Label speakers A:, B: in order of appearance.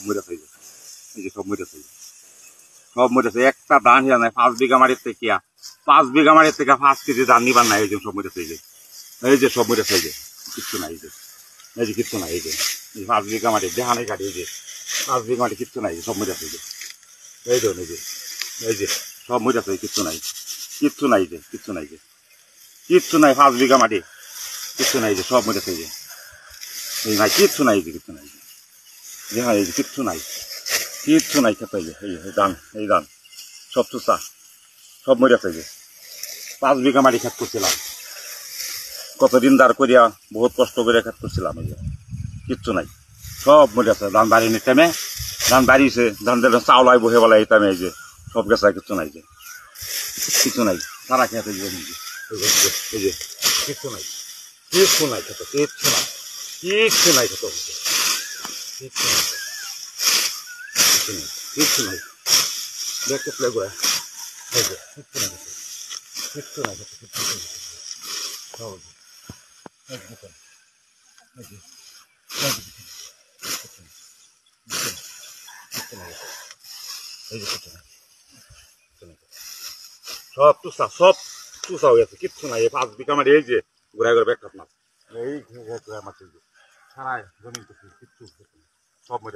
A: মরে থাকবে, এই যে সব মরে থাকবে, সব মরে থাকবে। একটা ধান হিয়া নাই 5 বিঘা মাটির থেকে 5 বিঘা মাটির থেকে 5 কেজি ধান নিবার নাই। এই যে সব মরে থাকবে, এই যে সব মরে থাকবে, কিচ্ছু নাই। এই যে কিচ্ছু নাই। এই যে 5 বিঘা মাটি দেহানে কাটি, এই যে 5 বিঘা মাটি কিচ্ছু নাই, সব মরে থাকবে। এই ধরুন এই যে সব মরে থাকবে, কিচ্ছু নাই, কিচ্ছু নাই। যে কিচ্ছু নাই, যে কিচ্ছু নাই। 5 বিঘা মাটি কিচ্ছু নাই, যে সব মরে থাকবে। এই নাই, কিচ্ছু নাই, যে কিচ্ছু নাই। যে হ্যাঁ, এই যে কিচ্ছু নাই, কিচ্ছু নাই খেতে। এই ধান, এই ধান সব চুষা, সব মরে থাকবে। 5 বিঘা মাটি খেত করছিলাম, কতদিন দাঁড় করিয়া বহুত কষ্ট করে খেত করছিলাম। এই যে কিচ্ছু নাই, সব মরে আছে। ধান বাড়িনি টাইমে ধান বাড়িয়েছে, ধান দিলে চাউলাই বহে বলে এই টাইমে। এই যে সব গেছে, কিচ্ছু নাই। যে কিছু নাই, তারা খেতে এই যে কিচ্ছু নাই, কিচ্ছু নাই খেতে, কিচ্ছু নাই, কিচ্ছু নাই খেতে, কিচ্ছু নাই, কিচ্ছু নাই, কিচ্ছু নাই। দেখতে প্লে করে এই যে কিচ্ছু নাই খেতে, কিচ্ছু নাই খেতে, কিচ্ছু নাই খেতে। সব তুষা, সব তুষা হয়ে গেছে, কিচ্ছু নাই। 5 বিঘা মাটি এই যে ঘুরাই ঘুরে ব্যাগ মাছ, এই মাছ সারাই জমিন কিচ্ছু সব মরে